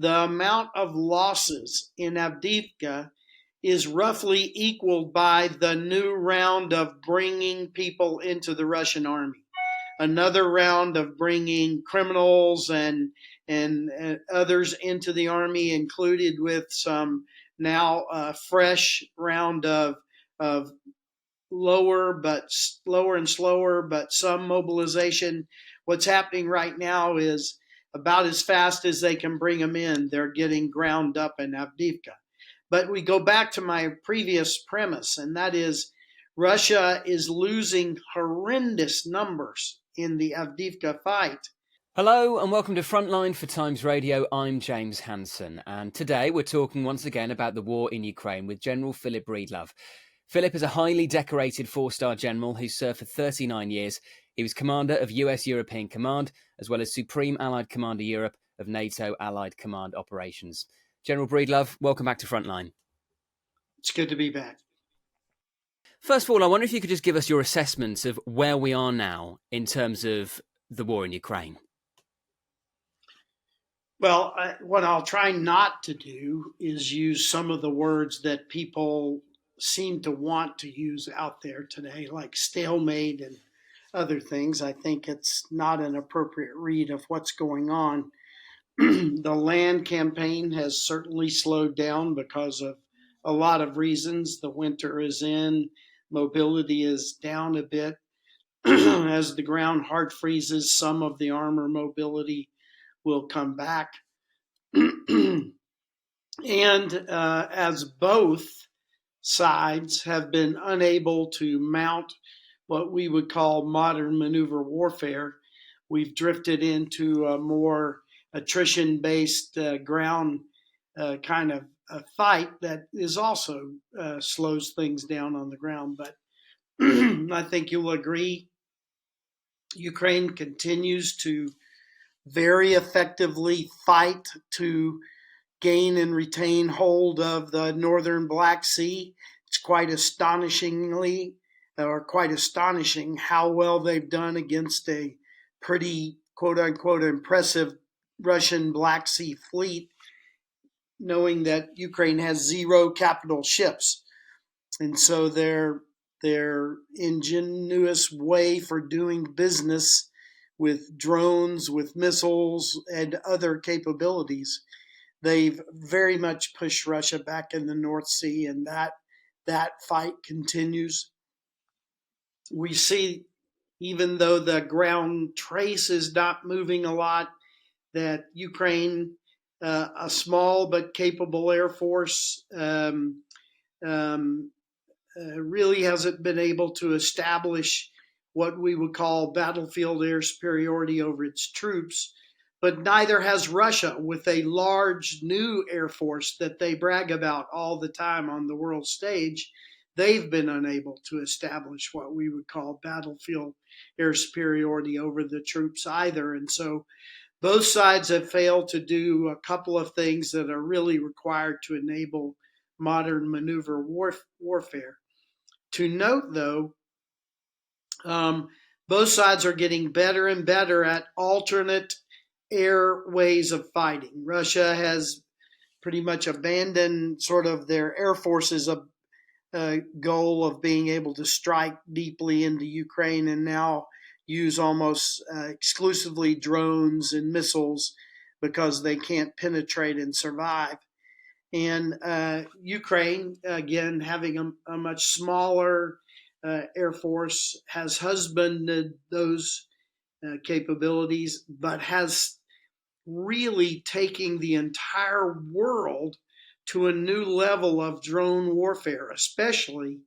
the amount of losses in Avdiivka is roughly equaled by the new round of bringing people into the Russian army. Another round of bringing criminals and others into the army, included with some now fresh round of lower and slower, but some mobilization. What's happening right now is about as fast as they can bring them in, they're getting ground up in Avdiivka. But we go back to my previous premise, and that is Russia is losing horrendous numbers in the Avdiivka fight. Hello and welcome to Frontline for Times Radio. I'm James Hansen, and today we're talking once again about the war in Ukraine with General Philip Breedlove. Philip is a highly decorated four-star general who served for 39 years. He was commander of US European Command, as well as Supreme Allied Commander Europe of NATO Allied Command Operations. General Breedlove, welcome back to Frontline. It's good to be back. First of all, I wonder if you could just give us your assessment of where we are now in terms of the war in Ukraine. Well, what I'll try not to do is use some of the words that people seem to want to use out there today, like stalemate and other things. I think it's not an appropriate read of what's going on. The land campaign has certainly slowed down because of a lot of reasons. The winter is in, mobility is down a bit. As the ground hard freezes, some of the armor mobility will come back. And as both sides have been unable to mount what we would call modern maneuver warfare, we've drifted into a more attrition-based ground kind of a fight that is also slows things down on the ground. But I think you'll agree, Ukraine continues to very effectively fight to gain and retain hold of the northern Black Sea. It's quite astonishing how well they've done against a pretty quote unquote impressive Russian Black Sea fleet, knowing that Ukraine has 0 capital ships. And so their ingenious way for doing business with drones, with missiles, and other capabilities, they've very much pushed Russia back in the North Sea, and that fight continues. We see, even though the ground trace is not moving a lot, that Ukraine, a small but capable air force, really hasn't been able to establish what we would call battlefield air superiority over its troops. But neither has Russia, with a large new air force that they brag about all the time on the world stage. They've been unable to establish what we would call battlefield air superiority over the troops either. And so both sides have failed to do a couple of things that are really required to enable modern maneuver warfare. To note, though, both sides are getting better and better at alternate air ways of fighting. Russia has pretty much abandoned sort of their air force's goal of being able to strike deeply into Ukraine and now use almost exclusively drones and missiles because they can't penetrate and survive. And Ukraine, again, having a much smaller Air Force, has husbanded those capabilities, but has really taking the entire world to a new level of drone warfare, especially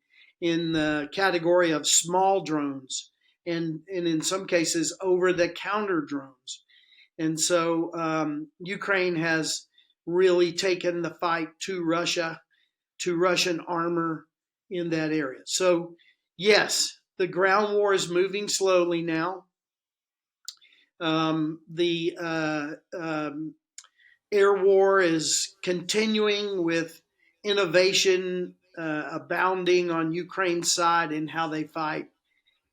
in the category of small drones and in some cases over-the-counter drones. And so Ukraine has really taken the fight to Russia, to Russian armor in that area. So yes, the ground war is moving slowly now. The air war is continuing with innovation abounding on Ukraine's side in how they fight.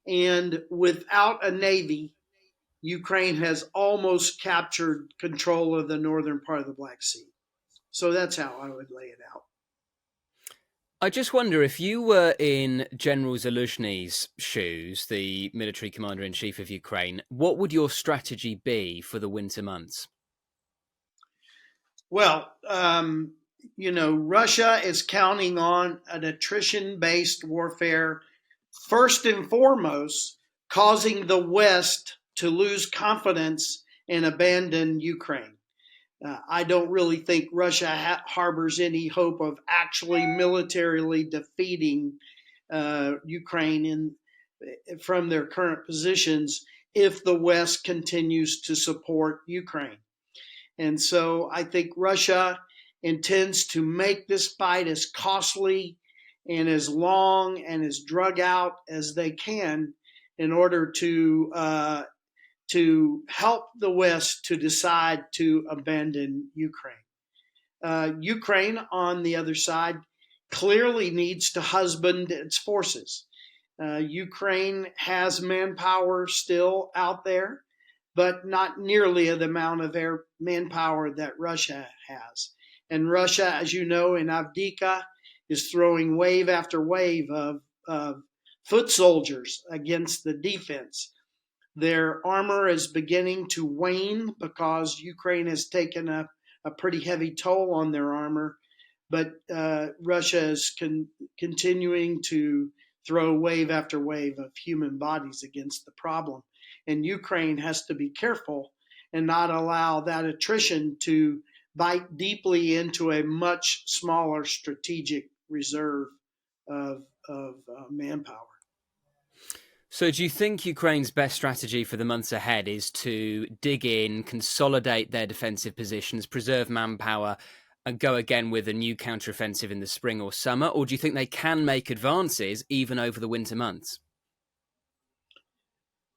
And without a navy, Ukraine has almost captured control of the northern part of the Black Sea. So that's how I would lay it out. I just wonder if you were in General Zaluzhny's shoes, the military commander-in-chief of Ukraine, what would your strategy be for the winter months? Well, Russia is counting on an attrition-based warfare, first and foremost, causing the West to lose confidence and abandon Ukraine. I don't really think Russia harbors any hope of actually militarily defeating Ukraine from their current positions if the West continues to support Ukraine. And so I think Russia intends to make this fight as costly and as long and as drug out as they can in order to help the West to decide to abandon Ukraine. Ukraine, on the other side, clearly needs to husband its forces. Ukraine has manpower still out there, but not nearly the amount of air manpower that Russia has. And Russia, as you know, in Avdiivka, is throwing wave after wave of foot soldiers against the defense. Their armor is beginning to wane because Ukraine has taken a pretty heavy toll on their armor, but Russia is continuing to throw wave after wave of human bodies against the problem. And Ukraine has to be careful and not allow that attrition to bite deeply into a much smaller strategic reserve of manpower. So do you think Ukraine's best strategy for the months ahead is to dig in, consolidate their defensive positions, preserve manpower, and go again with a new counteroffensive in the spring or summer? Or do you think they can make advances even over the winter months?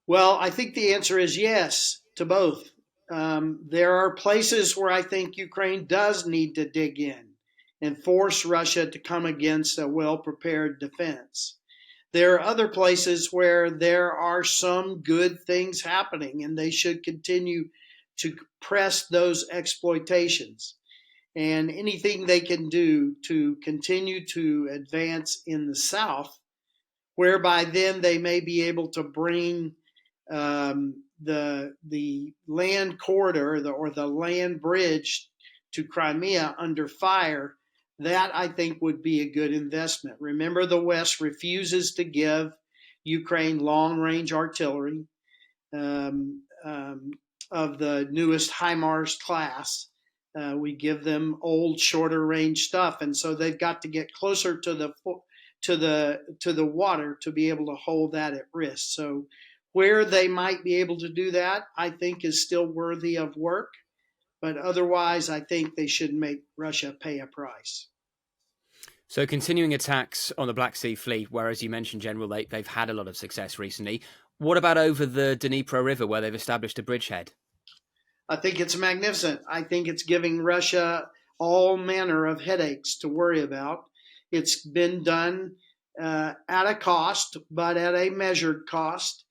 Well, I think the answer is yes to both. There are places where I think Ukraine does need to dig in and force Russia to come against a well-prepared defense. There are other places where there are some good things happening, and they should continue to press those exploitations. And anything they can do to continue to advance in the South, whereby then they may be able to bring the land corridor or the land bridge to Crimea under fire, that I think would be a good investment. Remember, the West refuses to give Ukraine long-range artillery of the newest HIMARS class. We give them old, shorter-range stuff, and so they've got to get closer to the water to be able to hold that at risk. So where they might be able to do that, I think, is still worthy of work. But otherwise, I think they should make Russia pay a price. So continuing attacks on the Black Sea Fleet, where, as you mentioned, General, they've had a lot of success recently. What about over the Dnipro River, where they've established a bridgehead? I think it's magnificent. I think it's giving Russia all manner of headaches to worry about. It's been done at a cost, but at a measured cost.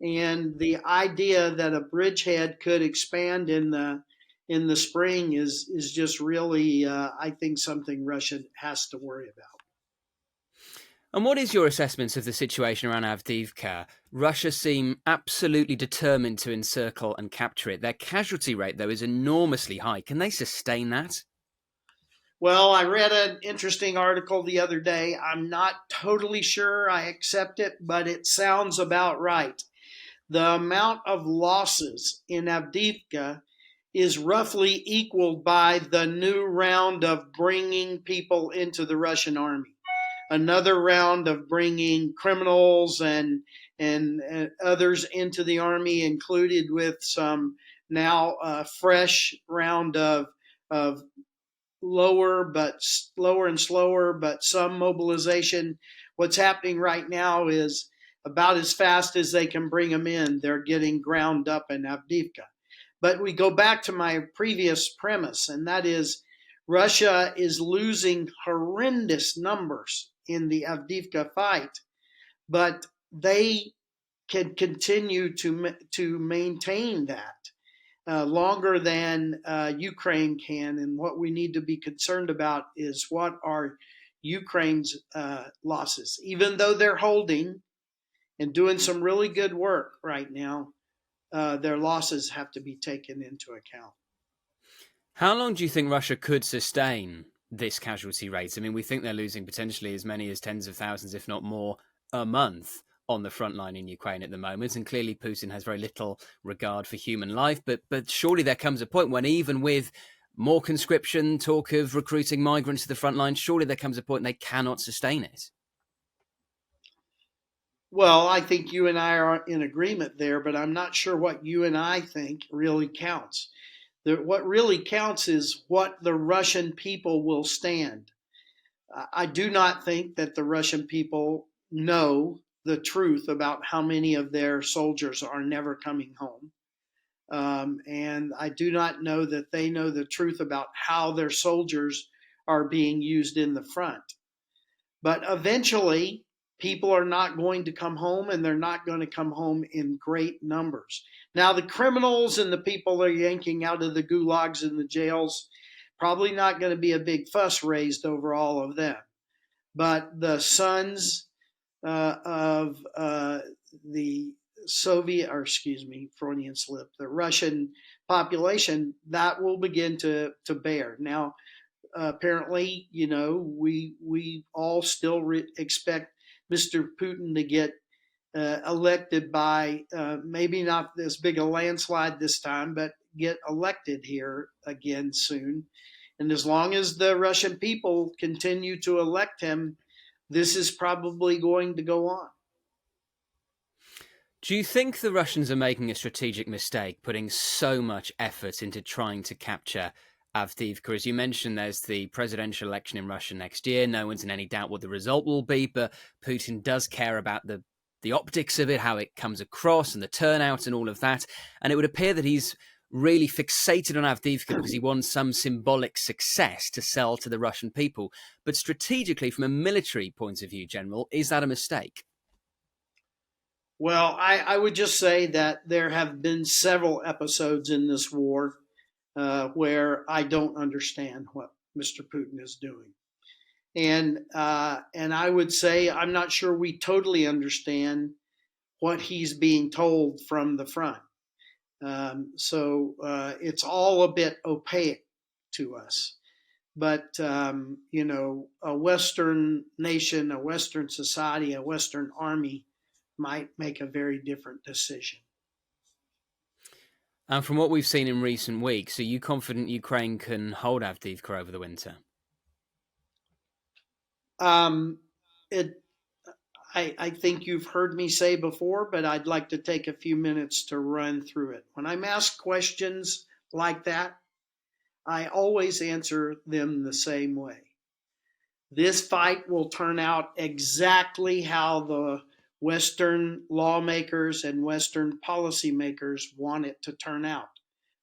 And the idea that a bridgehead could expand in the spring is just really, I think, something Russia has to worry about. And what is your assessment of the situation around Avdiivka? Russia seem absolutely determined to encircle and capture it. Their casualty rate, though, is enormously high. Can they sustain that? Well, I read an interesting article the other day. I'm not totally sure I accept it, but it sounds about right. The amount of losses in Avdiivka is roughly equaled by the new round of bringing people into the Russian army. Another round of bringing criminals and others into the army, included with some now fresh round of slower and slower, but some mobilization. What's happening right now is about as fast as they can bring them in, they're getting ground up in Avdiivka. But we go back to my previous premise, and that is Russia is losing horrendous numbers in the Avdiivka fight, but they can continue to maintain that longer than Ukraine can. And what we need to be concerned about is what are Ukraine's losses. Even though they're holding and doing some really good work right now, their losses have to be taken into account. How long do you think Russia could sustain this casualty rate? I mean, we think they're losing potentially as many as tens of thousands, if not more, a month on the front line in Ukraine at the moment. And clearly Putin has very little regard for human life. But surely there comes a point when, even with more conscription, talk of recruiting migrants to the front line, surely there comes a point they cannot sustain it. Well, I think you and I are in agreement there, but I'm not sure what you and I think really counts. What really counts is what the Russian people will stand. I do not think that the Russian people know the truth about how many of their soldiers are never coming home. And I do not know that they know the truth about how their soldiers are being used in the front. But eventually, people are not going to come home, and they're not going to come home in great numbers. Now, the criminals and the people they're yanking out of the gulags and the jails, probably not going to be a big fuss raised over all of them. But the sons of the Freudian slip, the Russian population, that will begin to bear. Now, apparently, we all still expect Mr. Putin to get elected by maybe not as big a landslide this time, but get elected here again soon. And as long as the Russian people continue to elect him, this is probably going to go on. Do you think the Russians are making a strategic mistake putting so much effort into trying to capture Avdiivka? As you mentioned, there's the presidential election in Russia next year. No one's in any doubt what the result will be, but Putin does care about the optics of it, how it comes across and the turnout and all of that. And it would appear that he's really fixated on Avdiivka because he wants some symbolic success to sell to the Russian people. But strategically, from a military point of view, General, is that a mistake? Well, I would just say that there have been several episodes in this war where I don't understand what Mr. Putin is doing. And I would say I'm not sure we totally understand what he's being told from the front. So it's all a bit opaque to us. But, a Western nation, a Western society, a Western army might make a very different decision. And from what we've seen in recent weeks, are you confident Ukraine can hold Avdiivka over the winter? It, I think you've heard me say before, but I'd like to take a few minutes to run through it. When I'm asked questions like that, I always answer them the same way. This fight will turn out exactly how the Western lawmakers and Western policymakers want it to turn out.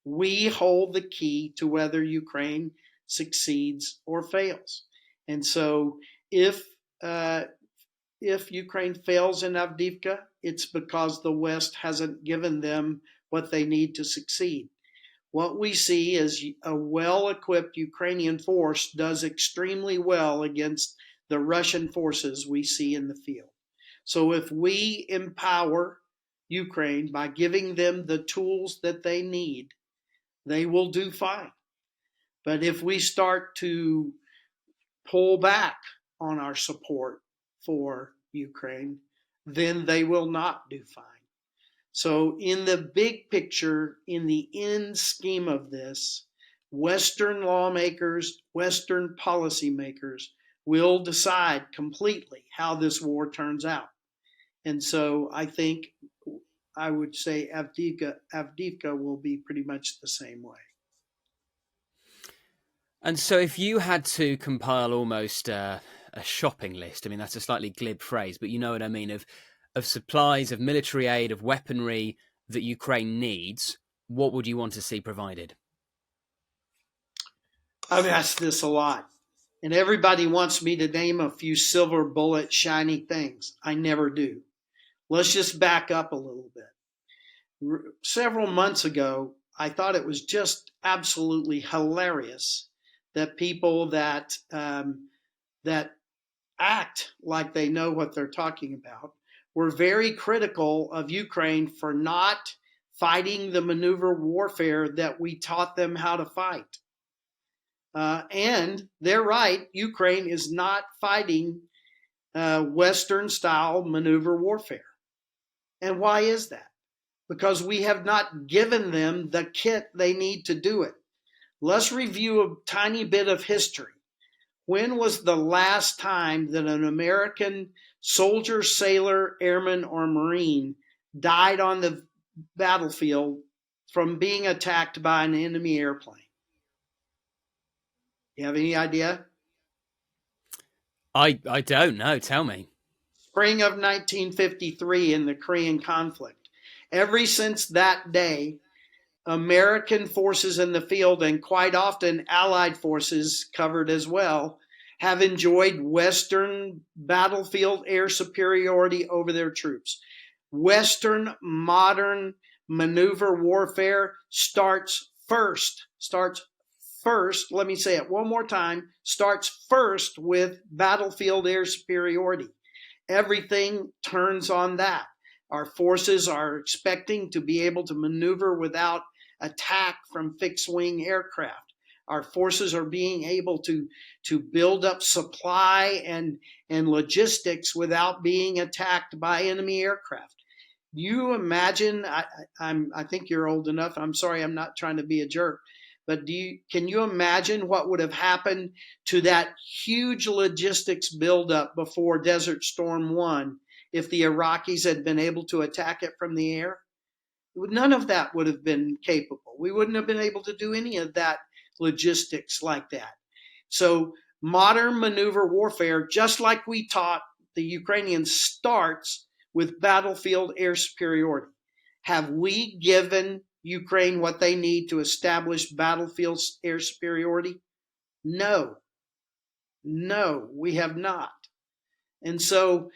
We hold the key to whether Ukraine succeeds or fails. And so if Ukraine fails in Avdiivka, it's because the West hasn't given them what they need to succeed. What we see is a well-equipped Ukrainian force does extremely well against the Russian forces we see in the field. So if we empower Ukraine by giving them the tools that they need, they will do fine. But if we start to pull back on our support for Ukraine, then they will not do fine. So in the big picture, in the end scheme of this, Western lawmakers, Western policymakers will decide completely how this war turns out. And so I think I would say Avdiivka will be pretty much the same way. And so if you had to compile almost a shopping list, I mean, that's a slightly glib phrase, but you know what I mean, of supplies, of military aid, of weaponry that Ukraine needs, what would you want to see provided? I've asked this a lot, and everybody wants me to name a few silver bullet shiny things. I never do. Let's just back up a little bit. Several months ago, I thought it was just absolutely hilarious that people that act like they know what they're talking about were very critical of Ukraine for not fighting the maneuver warfare that we taught them how to fight. And they're right, Ukraine is not fighting Western style maneuver warfare. And why is that? Because we have not given them the kit they need to do it. Let's review a tiny bit of history. When was the last time that an American soldier, sailor, airman, or Marine died on the battlefield from being attacked by an enemy airplane? You have any idea? I don't know. Tell me. Spring of 1953 in the Korean conflict. Ever since that day, American forces in the field, and quite often Allied forces covered as well, have enjoyed Western battlefield air superiority over their troops. Western modern maneuver warfare starts first, let me say it one more time, starts first with battlefield air superiority. Everything turns on that. Our forces are expecting to be able to maneuver without attack from fixed-wing aircraft. Our forces are being able to build up supply and logistics without being attacked by enemy aircraft. You imagine, I think you're old enough. I'm sorry, I'm not trying to be a jerk, but can you imagine what would have happened to that huge logistics buildup before Desert Storm 1 if the Iraqis had been able to attack it from the air? None of that would have been capable. We wouldn't have been able to do any of that logistics like that. So modern maneuver warfare, just like we taught the Ukrainians, starts with battlefield air superiority. Have we given Ukraine what they need to establish battlefield air superiority? No, we have not. And so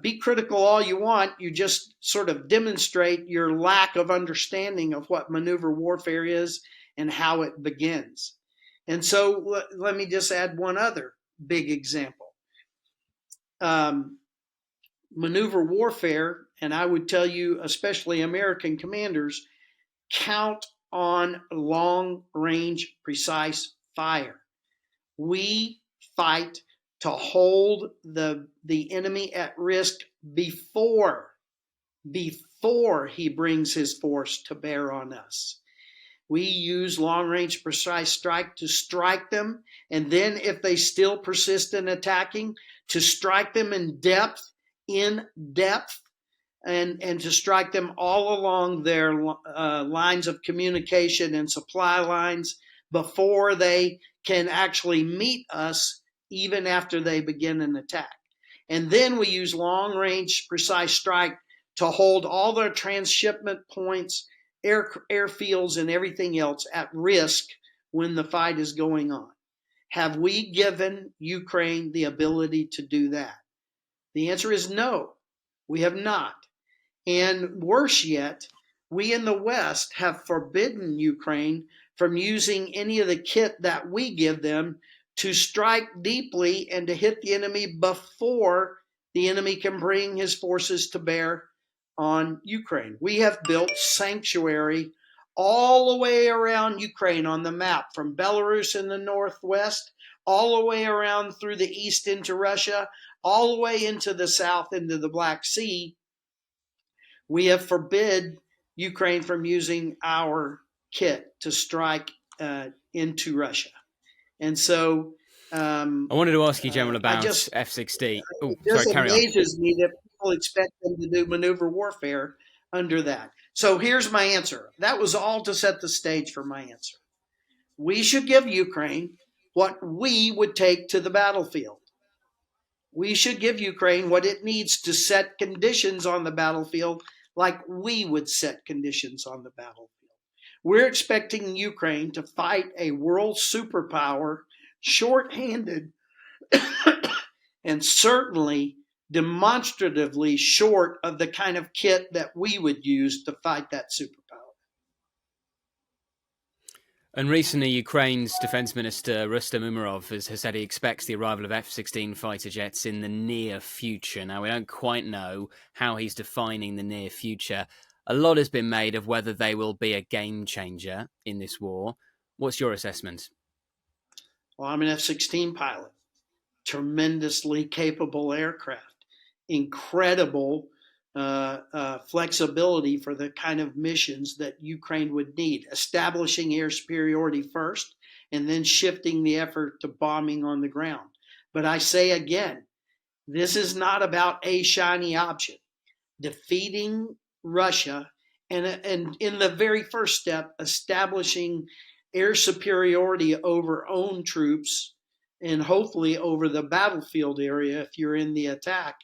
be critical all you want. You just sort of demonstrate your lack of understanding of what maneuver warfare is and how it begins. And so let me just add one other big example. Maneuver warfare, and I would tell you, especially American commanders, count on long-range precise fire. We fight to hold the enemy at risk before he brings his force to bear on us. We use long-range precise strike to strike them, and then if they still persist in attacking, to strike them in depth, and to strike them all along their lines of communication and supply lines before they can actually meet us, even after they begin an attack. And then we use long-range precise strike to hold all their transshipment points, airfields, and everything else at risk when the fight is going on. Have we given Ukraine the ability to do that? The answer is no, we have not. And worse yet, we in the West have forbidden Ukraine from using any of the kit that we give them to strike deeply and to hit the enemy before the enemy can bring his forces to bear on Ukraine. We have built sanctuary all the way around Ukraine on the map, from Belarus in the northwest, all the way around through the east into Russia, all the way into the south into the Black Sea. We have forbid Ukraine from using our kit to strike into Russia. And so I wanted to ask you, General, about F-16. Oh, sorry, carry on. It just amazes me that people expect them to do maneuver warfare under that. So here's my answer. That was all to set the stage for my answer. We should give Ukraine what we would take to the battlefield. We should give Ukraine what it needs to set conditions on the battlefield like we would set conditions on the battlefield. We're expecting Ukraine to fight a world superpower, short-handed, and certainly demonstratively short of the kind of kit that we would use to fight that superpower. And recently, Ukraine's Defense Minister Rustem Umerov has said he expects the arrival of F-16 fighter jets in the near future. Now, we don't quite know how he's defining the near future. A lot has been made of whether they will be a game changer in this war. What's your assessment? Well, I'm an F-16 pilot, tremendously capable aircraft, incredible flexibility for the kind of missions that Ukraine would need, establishing air superiority first and then shifting the effort to bombing on the ground. But I say again, this is not about a shiny object. Defeating Russia and in the very first step, establishing air superiority over own troops and hopefully over the battlefield area if you're in the attack.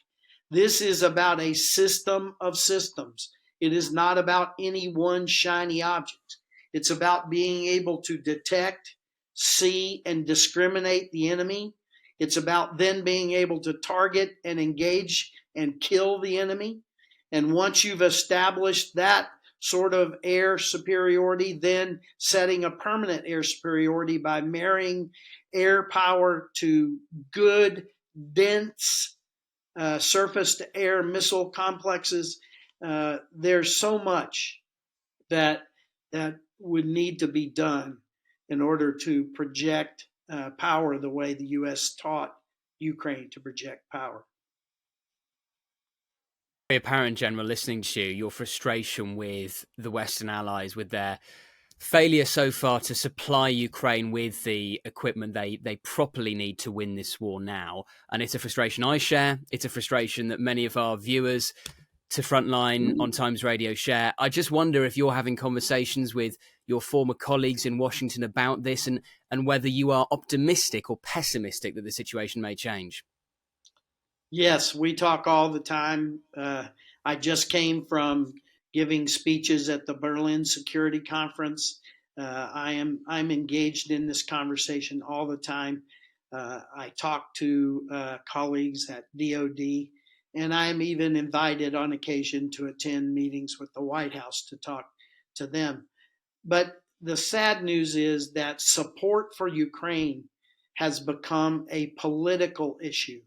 This is about a system of systems. It is not about any one shiny object. It's about being able to detect, see, and discriminate the enemy. It's about then being able to target and engage and kill the enemy. And once you've established that sort of air superiority, then setting a permanent air superiority by marrying air power to good, dense surface to air missile complexes. There's so much that would need to be done in order to project power the way the U.S. taught Ukraine to project power. Very apparent, General, listening to you, your frustration with the Western allies, with their failure so far to supply Ukraine with the equipment they properly need to win this war now. And it's a frustration I share. It's a frustration that many of our viewers to Frontline on Times Radio share. I just wonder if you're having conversations with your former colleagues in Washington about this and whether you are optimistic or pessimistic that the situation may change. Yes, we talk all the time. I just came from giving speeches at the Berlin Security Conference. I'm engaged in this conversation all the time. I talk to colleagues at DoD, and I'm even invited on occasion to attend meetings with the White House to talk to them. But the sad news is that support for Ukraine has become a political issue.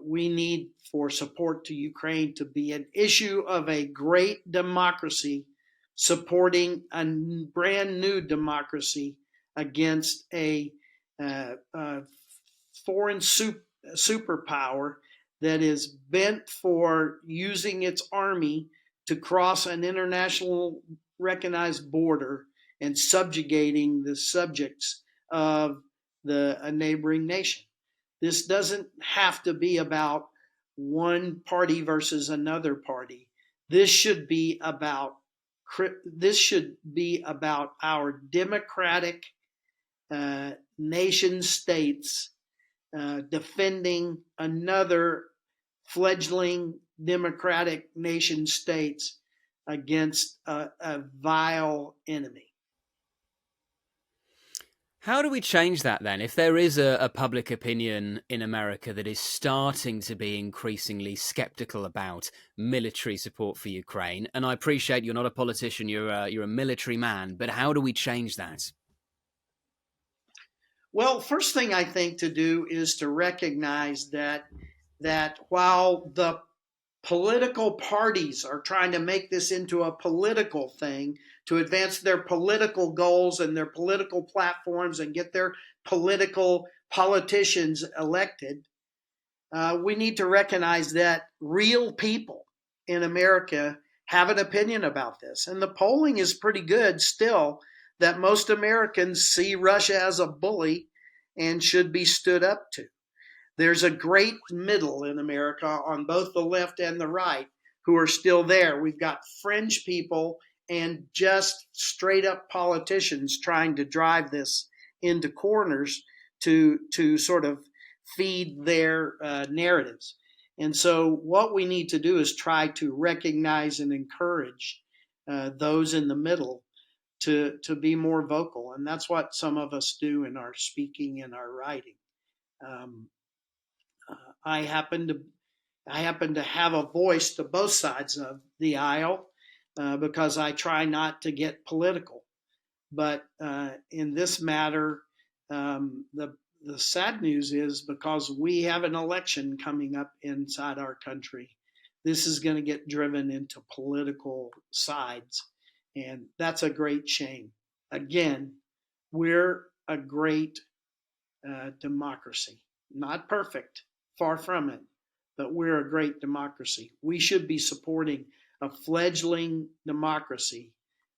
We need for support to Ukraine to be an issue of a great democracy supporting a brand new democracy against a foreign superpower that is bent for using its army to cross an international recognized border and subjugating the subjects of a neighboring nation. This doesn't have to be about one party versus another party. This should be about our democratic nation states defending another fledgling democratic nation states against a vile enemy. How do we change that then? If there is a public opinion in America that is starting to be increasingly skeptical about military support for Ukraine, and I appreciate you're not a politician, you're a military man, but how do we change that? Well, first thing I think to do is to recognize that while the political parties are trying to make this into a political thing to advance their political goals and their political platforms and get their politicians elected, we need to recognize that real people in America have an opinion about this. And the polling is pretty good still that most Americans see Russia as a bully and should be stood up to. There's a great middle in America on both the left and the right who are still there. We've got fringe people and just straight up politicians trying to drive this into corners to sort of feed their narratives. And so what we need to do is try to recognize and encourage those in the middle to be more vocal. And that's what some of us do in our speaking and our writing. I happen I happen to have a voice to both sides of the aisle because I try not to get political. But in this matter, the sad news is because we have an election coming up inside our country, this is going to get driven into political sides. And that's a great shame. Again, we're a great democracy. Not perfect, far from it, but we're a great democracy. We should be supporting a fledgling democracy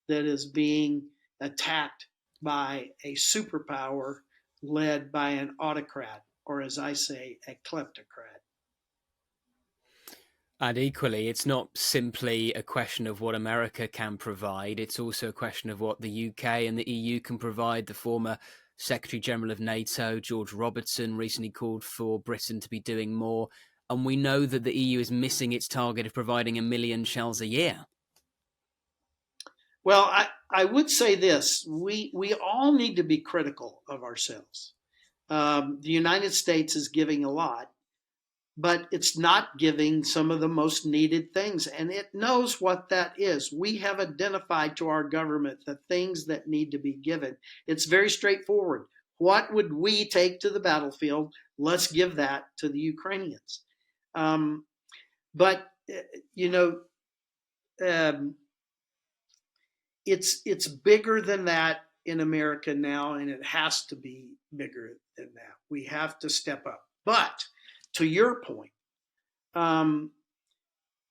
that is being attacked by a superpower led by an autocrat, or as I say, a kleptocrat. And equally, it's not simply a question of what America can provide. It's also a question of what the UK and the EU can provide. The former Secretary General of NATO, George Robertson, recently called for Britain to be doing more. And we know that the EU is missing its target of providing 1 million shells a year. Well, I would say this. We all need to be critical of ourselves. The United States is giving a lot, but it's not giving some of the most needed things. And it knows what that is. We have identified to our government the things that need to be given. It's very straightforward. What would we take to the battlefield? Let's give that to the Ukrainians. But, you know, um, it's bigger than that in America now, and it has to be bigger than that. We have to step up. But to your point,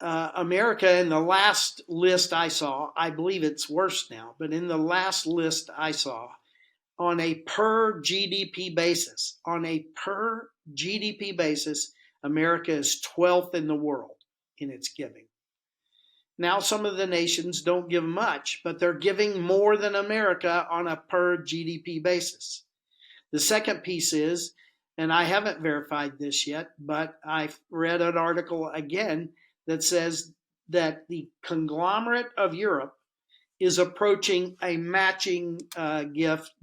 America, in the last list I saw, I believe it's worse now, but in the last list I saw, on a per GDP basis, America is 12th in the world in its giving. Now, some of the nations don't give much, but they're giving more than America on a per GDP basis. The second piece is, and I haven't verified this yet, but I've read an article again that says that the conglomerate of Europe is approaching a matching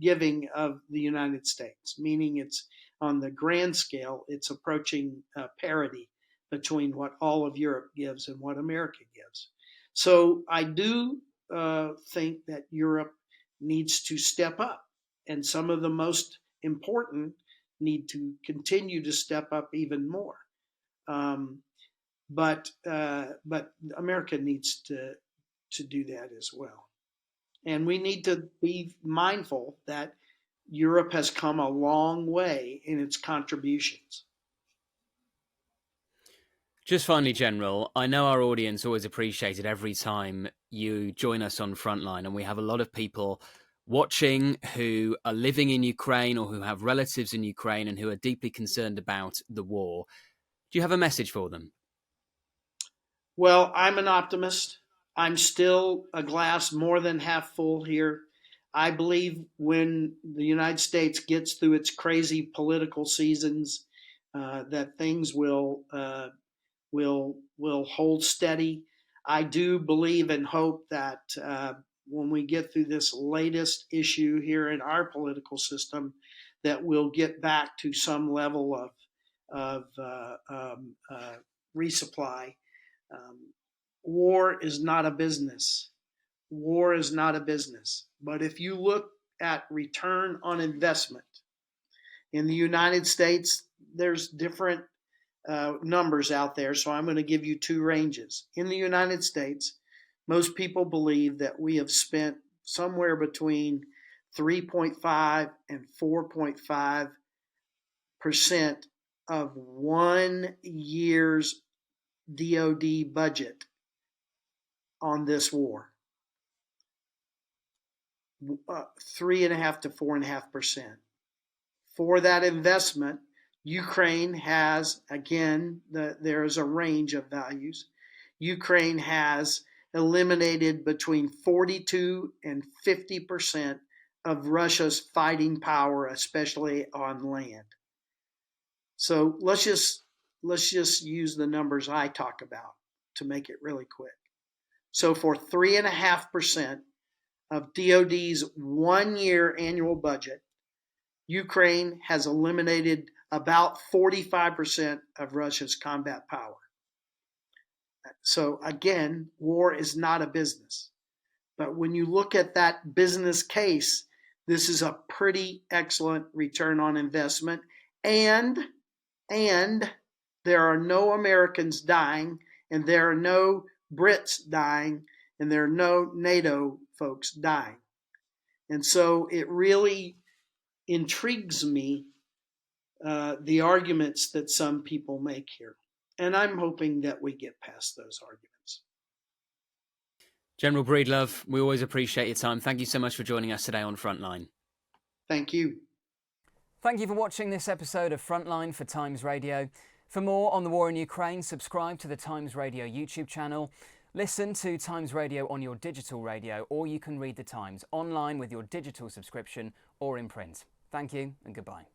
giving of the United States, meaning it's on the grand scale, it's approaching parity between what all of Europe gives and what America gives. So I do think that Europe needs to step up, and some of the most important need to continue to step up even more. But America needs to do that as well, and we need to be mindful that Europe has come a long way in its contributions. Just finally, General, I know our audience always appreciate it every time you join us on Frontline, and we have a lot of people watching who are living in Ukraine or who have relatives in Ukraine and who are deeply concerned about the war. Do you have a message for them? Well, I'm an optimist. I'm still a glass more than half full here. I believe when the United States gets through its crazy political seasons, that things will hold steady. I do believe and hope that when we get through this latest issue here in our political system, that we'll get back to some level of resupply. Um, War is not a business. War is not a business. But if you look at return on investment in the United States, there's different numbers out there, so I'm going to give you two ranges. In the United States, most people believe that we have spent somewhere between 3.5 and 4.5% of 1 year's DoD budget on this war. 3.5 to 4.5%. For that investment, Ukraine has, again, there is a range of values. Ukraine has eliminated between 42 and 50% of Russia's fighting power, especially on land. So let's just use the numbers I talk about to make it really quick. So for 3.5% of DoD's 1 year annual budget, Ukraine has eliminated about 45% of Russia's combat power. So again, war is not a business. But when you look at that business case, this is a pretty excellent return on investment. And there are no Americans dying, and there are no Brits dying, and there are no NATO folks dying. And so it really intrigues me, the arguments that some people make here. And I'm hoping that we get past those arguments. General Breedlove, we always appreciate your time. Thank you so much for joining us today on Frontline. Thank you. Thank you for watching this episode of Frontline for Times Radio. For more on the war in Ukraine, subscribe to the Times Radio YouTube channel. Listen to Times Radio on your digital radio, or you can read the Times online with your digital subscription or in print. Thank you and goodbye.